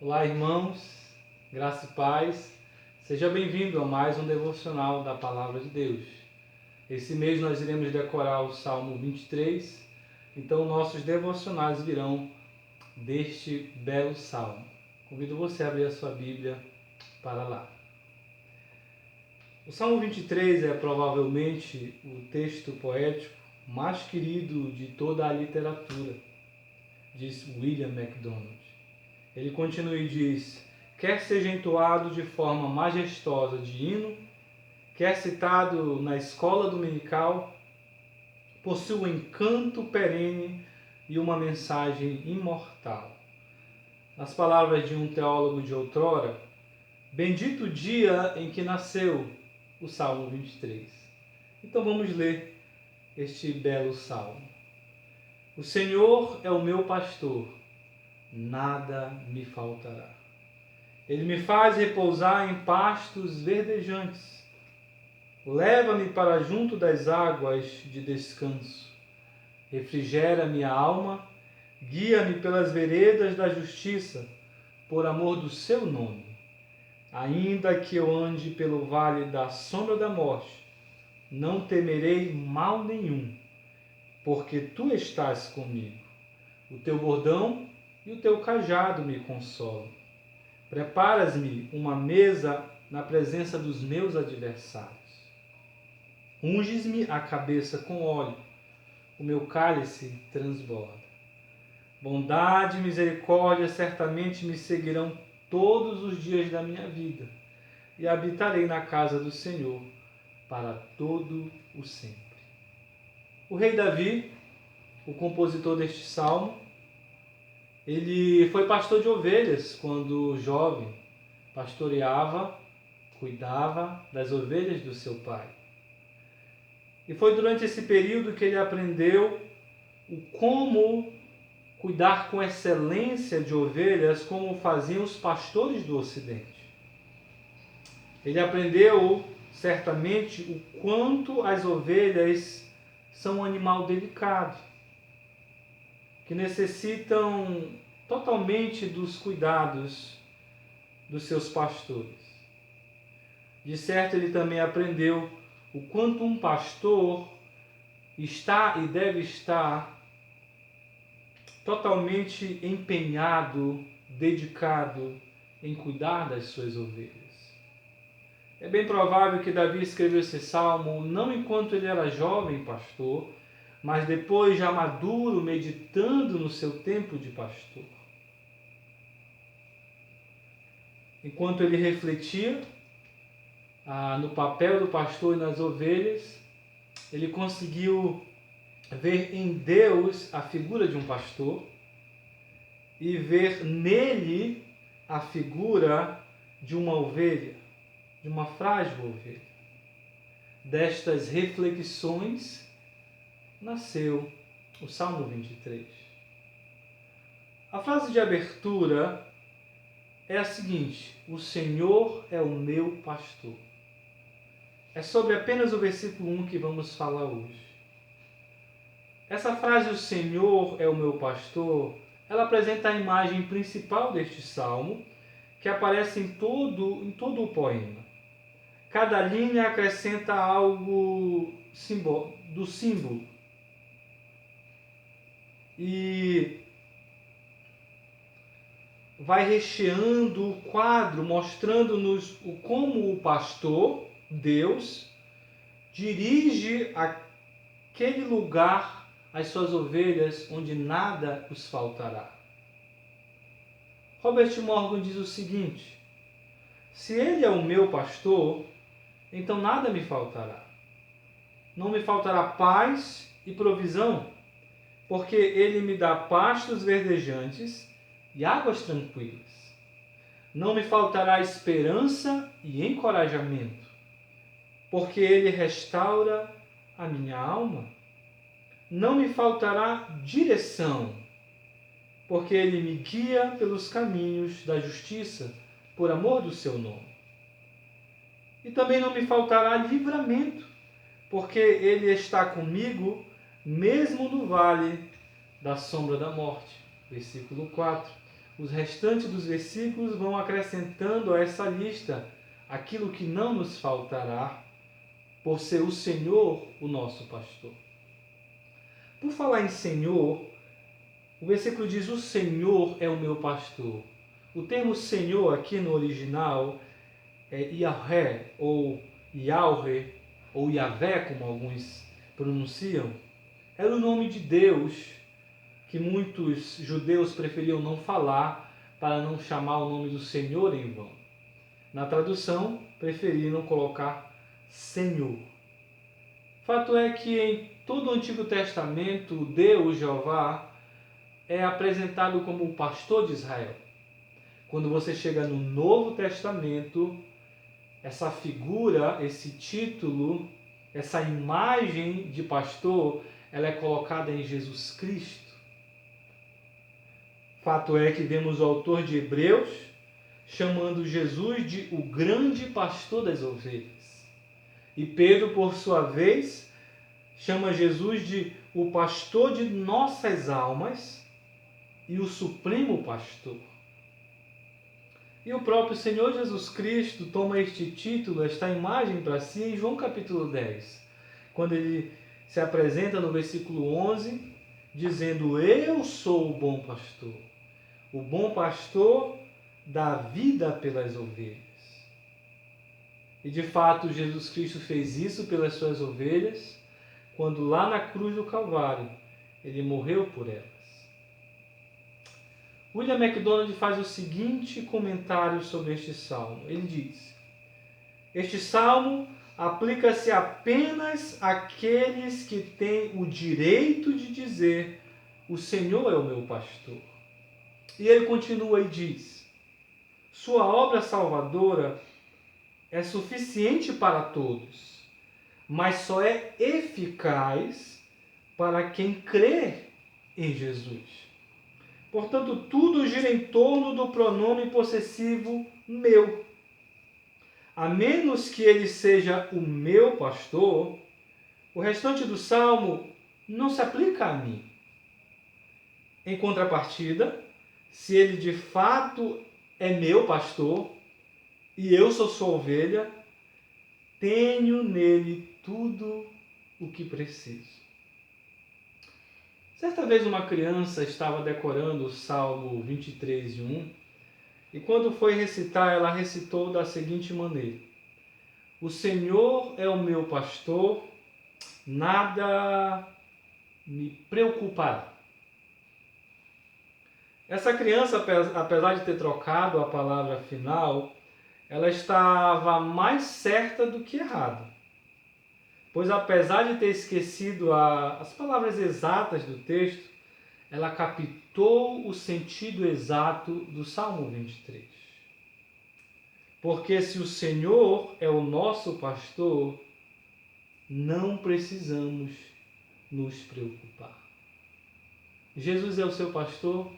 Olá, irmãos, graça e paz. Seja bem-vindo a mais um devocional da Palavra de Deus. Esse mês nós iremos decorar o Salmo 23, então nossos devocionais virão deste belo salmo. Convido você a abrir a sua Bíblia para lá. O Salmo 23 é provavelmente o texto poético mais querido de toda a literatura, diz William MacDonald. Ele continua e diz: quer seja entoado de forma majestosa de hino, quer citado na escola dominical, possui um encanto perene e uma mensagem imortal. Nas palavras de um teólogo de outrora, bendito o dia em que nasceu o Salmo 23. Então vamos ler este belo salmo. O Senhor é o meu pastor, nada me faltará. Ele me faz repousar em pastos verdejantes. Leva-me para junto das águas de descanso. Refrigera minha alma, guia-me pelas veredas da justiça, por amor do seu nome. Ainda que eu ande pelo vale da sombra da morte, não temerei mal nenhum, porque tu estás comigo. O teu bordão e o teu cajado me consolam. Preparas-me uma mesa na presença dos meus adversários. Unges-me a cabeça com óleo, o meu cálice transborda. Bondade e misericórdia certamente me seguirão todos os dias da minha vida, e habitarei na casa do Senhor para todo o sempre. O rei Davi, o compositor deste salmo, ele foi pastor de ovelhas quando jovem, pastoreava, cuidava das ovelhas do seu pai. E foi durante esse período que ele aprendeu o como cuidar com excelência de ovelhas, como faziam os pastores do Ocidente. Ele aprendeu certamente o quanto as ovelhas são um animal delicado, que necessitam totalmente dos cuidados dos seus pastores. De certo, ele também aprendeu o quanto um pastor está e deve estar totalmente empenhado, dedicado em cuidar das suas ovelhas. É bem provável que Davi escreveu esse salmo não enquanto ele era jovem pastor, mas depois já maduro, meditando no seu tempo de pastor. Enquanto ele refletia no papel do pastor e nas ovelhas, ele conseguiu ver em Deus a figura de um pastor e ver nele a figura de uma ovelha, de uma frágil ovelha. Destas reflexões nasceu o Salmo 23. A frase de abertura é a seguinte: o Senhor é o meu pastor. É sobre apenas o versículo 1 que vamos falar hoje. Essa frase, o Senhor é o meu pastor, ela apresenta a imagem principal deste salmo, que aparece em todo o poema. Cada linha acrescenta algo do símbolo. E vai recheando o quadro, mostrando-nos como o pastor, Deus, dirige aquele lugar as suas ovelhas onde nada os faltará. Robert Morgan diz o seguinte: se ele é o meu pastor, então nada me faltará. Não me faltará paz e provisão, porque ele me dá pastos verdejantes e águas tranquilas. Não me faltará esperança e encorajamento, porque ele restaura a minha alma. Não me faltará direção, porque ele me guia pelos caminhos da justiça, por amor do seu nome. E também não me faltará livramento, porque ele está comigo, mesmo no vale da sombra da morte. Versículo 4. os restantes dos versículos vão acrescentando a essa lista aquilo que não nos faltará, por ser o Senhor o nosso pastor. Por falar em Senhor, o versículo diz: o Senhor é o meu pastor. O termo Senhor aqui no original é Yahvé, ou Yahweh, ou Yahvé, como alguns pronunciam. Era o nome de Deus que muitos judeus preferiam não falar para não chamar o nome do Senhor em vão. Na tradução, preferiram colocar Senhor. Fato é que em todo o Antigo Testamento, Deus, Jeová, é apresentado como o pastor de Israel. Quando você chega no Novo Testamento, essa figura, esse título, essa imagem de pastor, ela é colocada em Jesus Cristo. Fato é que vemos o autor de Hebreus chamando Jesus de o grande pastor das ovelhas. E Pedro, por sua vez, chama Jesus de o pastor de nossas almas e o supremo pastor. E o próprio Senhor Jesus Cristo toma este título, esta imagem para si em João capítulo 10, quando ele se apresenta no versículo 11, dizendo: eu sou o bom pastor. O bom pastor dá vida pelas ovelhas. E de fato Jesus Cristo fez isso pelas suas ovelhas, quando lá na cruz do Calvário ele morreu por elas. William MacDonald faz o seguinte comentário sobre este salmo. Ele diz: este salmo aplica-se apenas àqueles que têm o direito de dizer: o Senhor é o meu pastor. E ele continua e diz: sua obra salvadora é suficiente para todos, mas só é eficaz para quem crê em Jesus. Portanto, tudo gira em torno do pronome possessivo meu. A menos que ele seja o meu pastor, o restante do salmo não se aplica a mim. Em contrapartida, se ele de fato é meu pastor e eu sou sua ovelha, tenho nele tudo o que preciso. Certa vez uma criança estava decorando o Salmo 23:1 e quando foi recitar, ela recitou da seguinte maneira: o Senhor é o meu pastor, nada me preocupará. Essa criança, apesar de ter trocado a palavra final, ela estava mais certa do que errada. Pois apesar de ter esquecido as palavras exatas do texto, ela captou o sentido exato do Salmo 23. Porque se o Senhor é o nosso pastor, não precisamos nos preocupar. Jesus é o seu pastor,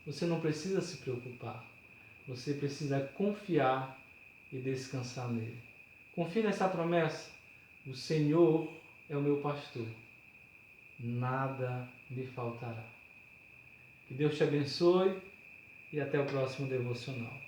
você não precisa se preocupar. Você precisa confiar e descansar nele. Confie nessa promessa. O Senhor é o meu pastor. Nada me faltará. Que Deus te abençoe e até o próximo devocional.